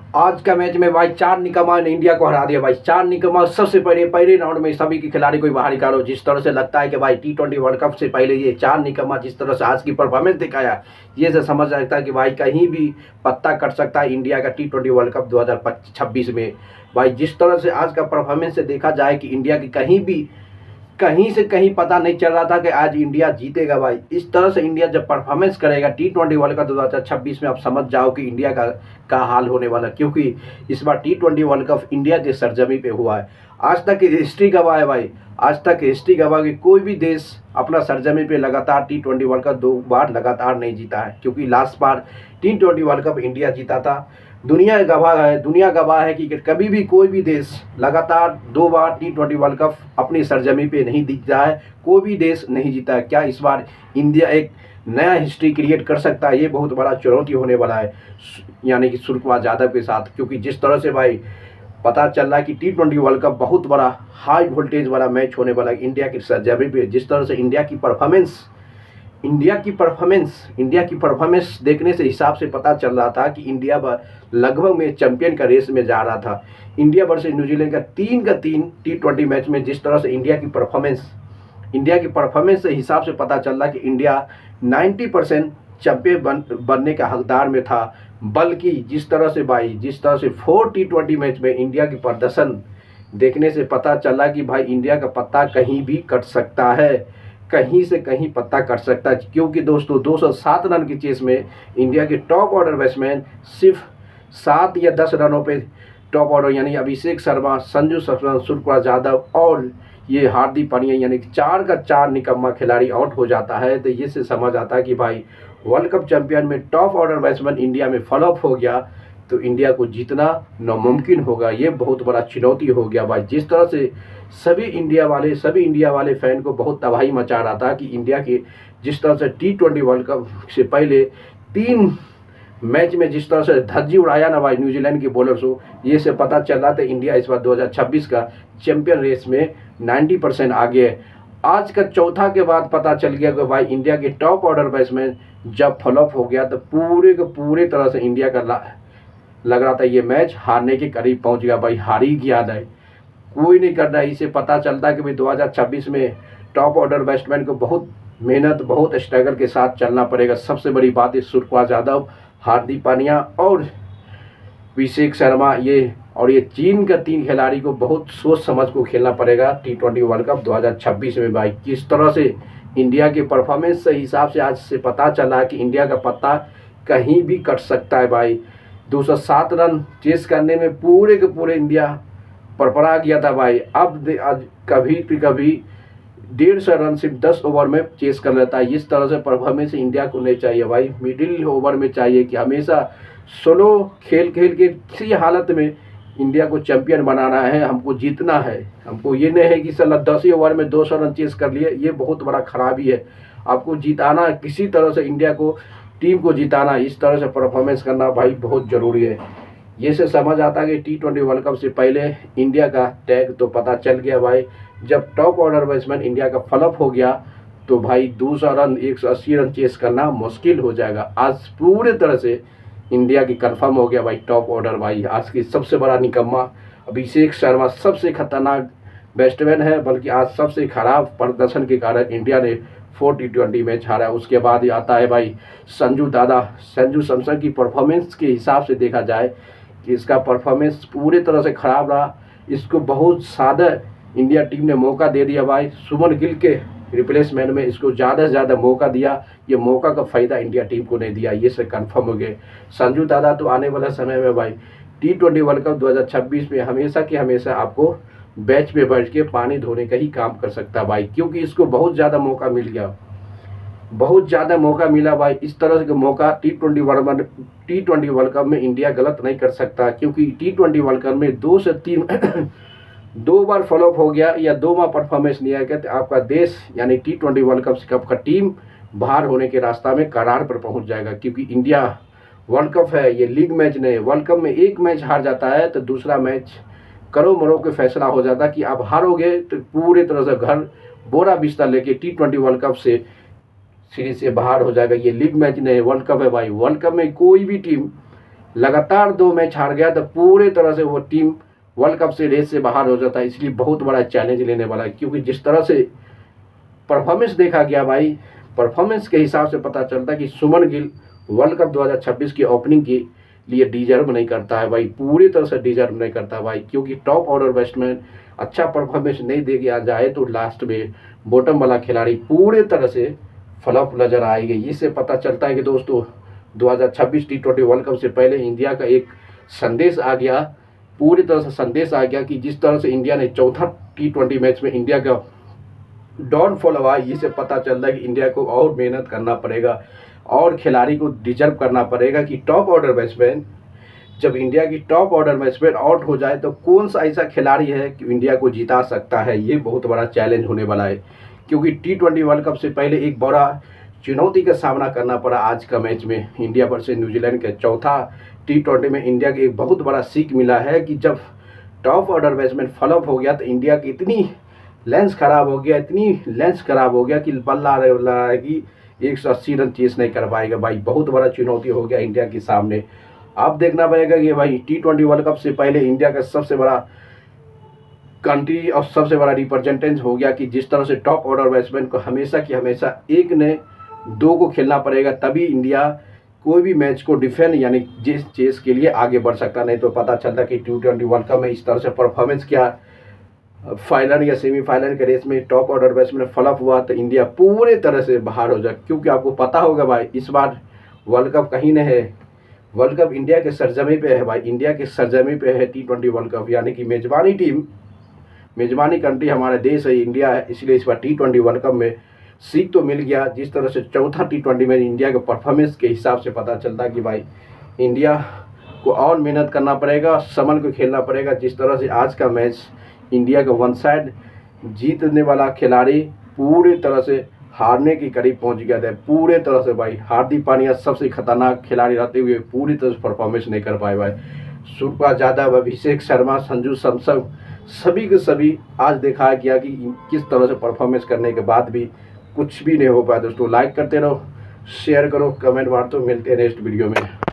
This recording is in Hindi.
आज का मैच में भाई 4 निकम्मा ने इंडिया को हरा दिया भाई। 4 निकम्मा सबसे पहले राउंड में सभी के खिलाड़ी को बाहर निकालो। जिस तरह से लगता है कि भाई T20 वर्ल्ड कप से पहले ये 4 निकम्मा जिस तरह से आज की परफॉर्मेंस दिखाया, ये से समझ सकता है कि भाई कहीं भी पत्ता कट सकता है इंडिया का T20 वर्ल्ड कप 2026 में। भाई जिस तरह से आज का परफॉर्मेंस से देखा जाए कि इंडिया की कहीं से कहीं पता नहीं चल रहा था कि आज इंडिया जीतेगा भाई। इस तरह से इंडिया जब परफॉर्मेंस करेगा T20 वर्ल्ड कप 2026 में, आप समझ जाओ कि इंडिया का हाल होने वाला, क्योंकि इस बार T20 वर्ल्ड कप इंडिया के सरजमी पे हुआ है। आज तक हिस्ट्री गवाह है भाई, आज तक हिस्ट्री गवाह कि कोई भी देश अपना सरजमी पे लगातार T20 वर्ल्ड कप 2 बार लगातार नहीं जीता है, क्योंकि लास्ट बार T20 वर्ल्ड कप इंडिया जीता था। दुनिया गवाह है कि कभी भी कोई भी देश लगातार 2 बार T20 वर्ल्ड कप अपनी सरजमी पे नहीं जीता है, कोई भी देश नहीं जीता है। क्या इस बार इंडिया एक नया हिस्ट्री क्रिएट कर सकता है? ये बहुत बड़ा चुनौती होने वाला है, यानी कि सूर्यकुमार यादव के साथ, क्योंकि जिस तरह से भाई पता चल रहा है कि T20 वर्ल्ड कप बहुत बड़ा हाई वोल्टेज वाला मैच होने वाला है इंडिया की सरजमी पे। जिस तरह से इंडिया की परफॉर्मेंस देखने से हिसाब से पता चल रहा था कि इंडिया लगभग में चैंपियन का रेस में जा रहा था। इंडिया वर्सेस न्यूजीलैंड का 3 T20 मैच में जिस तरह से इंडिया की परफॉर्मेंस से हिसाब से पता चल रहा कि इंडिया 90% चैंपियन बनने का हकदार में था। बल्कि जिस तरह से 4 T20 मैच में इंडिया की प्रदर्शन देखने से पता चला कि भाई इंडिया का पत्ता कहीं भी कट सकता है, कहीं से कहीं पत्ता कट सकता है। क्योंकि दोस्तों 207 रन की चेस में इंडिया के टॉप ऑर्डर बैट्समैन सिर्फ 7 या 10 रनों पे टॉप ऑर्डर, यानी अभिषेक शर्मा, संजू सैमसन, सूर्यकुमार यादव और ये हार्दिक पांड्या, यानी 4 का 4 निकम्मा खिलाड़ी आउट हो जाता है। तो ये से समझ आता है कि भाई वर्ल्ड कप चैंपियन में टॉप ऑर्डर बैट्समैन इंडिया में फ्लॉप हो गया तो इंडिया को जीतना नामुमकिन होगा। ये बहुत बड़ा चुनौती हो गया भाई। जिस तरह से सभी इंडिया वाले फैन को बहुत तबाही मचा रहा था कि इंडिया के जिस तरह से T20 वर्ल्ड कप से पहले 3 मैच में जिस तरह से धज्जी उड़ाया ना भाई न्यूजीलैंड के बॉलर्स को, ये से पता चल रहा था इंडिया इस बार 2026 का चैंपियन रेस में 90% आगे है। आज का चौथा के बाद पता चल गया कि भाई इंडिया के टॉप ऑर्डर बैट्समैन जब फ्लॉप हो गया तो पूरे के पूरे तरह से इंडिया का लग रहा था ये मैच हारने के करीब पहुंच गया। भाई हार ही गया है, कोई नहीं कर रहा। इसे पता चलता कि भाई 2026 में टॉप ऑर्डर बैट्समैन को बहुत मेहनत, बहुत स्ट्रगल के साथ चलना पड़ेगा। सबसे बड़ी बात है सूर्यकुमार यादव, हार्दिक पांड्या और अभिषेक शर्मा, ये चीन का 3 खिलाड़ी को बहुत सोच समझ को खेलना पड़ेगा T20 वर्ल्ड कप 2026 में। भाई किस तरह से इंडिया के परफॉर्मेंस से हिसाब से आज से पता चला कि इंडिया का पत्ता कहीं भी कट सकता है भाई। 207 रन चेस करने में पूरे के पूरे इंडिया परपरा गया था भाई। अब कभी 150 रन सिर्फ 10 ओवर में चेस कर लेता है। इस तरह से परफॉर्मेंस इंडिया को नहीं चाहिए भाई। मिडिल ओवर में चाहिए कि हमेशा स्लो खेल के किसी हालत में इंडिया को चैंपियन बनाना है, हमको जीतना है। हमको ये नहीं है कि साला 10 ही ओवर में 200 रन चेस कर लिए, ये बहुत बड़ा खराबी है। आपको जिताना, किसी तरह से इंडिया को, टीम को जिताना, इस तरह से परफॉर्मेंस करना भाई बहुत ज़रूरी है। ये से समझ आता है कि T20 वर्ल्ड कप से पहले इंडिया का टैग तो पता चल गया भाई। जब टॉप ऑर्डर बैट्समैन इंडिया का फ्लॉप हो गया तो भाई 200 रन 180 रन चेस करना मुश्किल हो जाएगा। आज पूरे तरह से इंडिया की कंफर्म हो गया भाई टॉप ऑर्डर। भाई आज की सबसे बड़ा निकम्मा अभिषेक शर्मा सबसे खतरनाक बैट्समैन है, बल्कि आज सबसे खराब प्रदर्शन के कारण इंडिया ने 4 T20 मैच हारा। उसके बाद ही आता है भाई संजू सैमसन की परफॉर्मेंस के हिसाब से देखा जाए कि इसका परफॉर्मेंस पूरी तरह से खराब रहा। इसको बहुत सादा इंडिया टीम ने मौका दे दिया भाई। शुभमन गिल के रिप्लेसमेंट में इसको ज़्यादा से ज़्यादा मौका दिया, ये मौका का फ़ायदा इंडिया टीम को नहीं दिया। ये से कन्फर्म हो गए। संजू दादा तो आने वाला समय में भाई T20 वर्ल्ड कप 2026 में हमेशा के हमेशा आपको बैच पे बैठ के पानी धोने का ही काम कर सकता है भाई, क्योंकि इसको बहुत ज़्यादा मौका मिल गया, बहुत ज़्यादा मौका मिला भाई। इस तरह से मौका T20 वर्ल्ड कप में इंडिया गलत नहीं कर सकता, क्योंकि T20 वर्ल्ड कप में 2 से 3 2 बार फ्लॉप हो गया या 2 बार परफॉर्मेंस नहीं आया तो आपका देश यानी T20 वर्ल्ड कप का टीम बाहर होने के रास्ता में करार पर पहुंच जाएगा। क्योंकि इंडिया वर्ल्ड कप है, ये लीग मैच नहीं। वर्ल्ड कप में एक मैच हार जाता है तो दूसरा मैच करो मरो के फैसला हो जाता कि आप हारोगे तो पूरे तरह से घर बोरा बिस्तर लेके T20 वर्ल्ड कप से सीरीज से बाहर हो जाएगा। ये लीग मैच नहीं, वर्ल्ड कप है भाई। वर्ल्ड कप में कोई भी टीम लगातार 2 मैच हार गया तो पूरे तरह से वो टीम वर्ल्ड कप से रेस से बाहर हो जाता है। इसलिए बहुत बड़ा चैलेंज लेने वाला है, क्योंकि जिस तरह से परफॉर्मेंस देखा गया भाई, परफॉर्मेंस के हिसाब से पता चलता है कि सुमन गिल वर्ल्ड कप 2026 की ओपनिंग के लिए डिजर्व नहीं करता है भाई, पूरी तरह से डिजर्व नहीं करता भाई। क्योंकि टॉप ऑर्डर बैट्समैन अच्छा परफॉर्मेंस नहीं दे गया जाए तो लास्ट में बॉटम वाला खिलाड़ी पूरे तरह से फ्लॉप नजर आएगी। इससे पता चलता है कि दोस्तों 2026 T20 वर्ल्ड कप से पहले इंडिया का एक संदेश आ गया, पूरी तरह से संदेश आ गया कि जिस तरह से इंडिया ने चौथा T20 मैच में इंडिया का डाउनफॉल हुआ, इससे पता चलता है कि इंडिया को और मेहनत करना पड़ेगा और खिलाड़ी को डिजर्व करना पड़ेगा कि टॉप ऑर्डर बैट्समैन, जब इंडिया की टॉप ऑर्डर बैट्समैन आउट हो जाए तो कौन सा ऐसा खिलाड़ी है कि इंडिया को जिता सकता है। ये बहुत बड़ा चैलेंज होने वाला है, क्योंकि T20 वर्ल्ड कप से पहले एक बड़ा चुनौती का सामना करना पड़ा आज का मैच में इंडिया वर्सेस न्यूजीलैंड के चौथा T20 में। इंडिया के एक बहुत बड़ा सीख मिला है कि जब टॉप ऑर्डर बैट्समैन फ्लॉप हो गया तो इंडिया की इतनी लेंस खराब हो गया, इतनी लेंस खराब हो गया कि बल्ला रहा है कि 180 रन चेस नहीं कर पाएगा भाई। बहुत बड़ा चुनौती हो गया इंडिया के सामने। अब देखना पड़ेगा कि भाई T20 वर्ल्ड कप से पहले इंडिया का सबसे बड़ा कंट्री और सबसे बड़ा रिप्रेजेंटेंट हो गया कि जिस तरह से टॉप ऑर्डर बैट्समैन को हमेशा की हमेशा 1 ने 2 को खेलना पड़ेगा, तभी इंडिया कोई भी मैच को डिफेंड यानी जिस चेस के लिए आगे बढ़ सकता। नहीं तो पता चलता कि T20 वर्ल्ड कप में इस तरह से परफॉर्मेंस किया, फाइनल या सेमीफाइनल के रेस में टॉप ऑर्डर बैट्समैन फ्लॉप हुआ तो इंडिया पूरे तरह से बाहर हो जाए। क्योंकि आपको पता होगा भाई, इस बार वर्ल्ड कप कहीं नहीं है, वर्ल्ड कप इंडिया के सरजमी पे है भाई, इंडिया के सरजमी पे है T20 वर्ल्ड कप। यानी कि मेजबानी टीम, मेजबानी कंट्री हमारा देश है, इंडिया है। इसलिए इस बार T20 वर्ल्ड कप में सीख तो मिल गया। जिस तरह से चौथा T20 में इंडिया के परफॉर्मेंस के हिसाब से पता चलता कि भाई इंडिया को और मेहनत करना पड़ेगा, संभल को खेलना पड़ेगा। जिस तरह से आज का मैच इंडिया का वन साइड जीतने वाला खिलाड़ी पूरी तरह से हारने की करीब पहुंच गया था पूरे तरह से भाई। हार्दिक पांड्या सबसे खतरनाक खिलाड़ी रहते हुए पूरी तरह से परफॉर्मेंस नहीं कर पाए भाई। सूर्य यादव, अभिषेक शर्मा, संजू सैमसन सभी के सभी आज देखा गया कि किस तरह से परफॉर्मेंस करने के बाद भी कुछ भी नहीं हो पाया। दोस्तों लाइक करते रहो, शेयर करो, कमेंट मारते हो। मिलते हैं नेक्स्ट वीडियो में।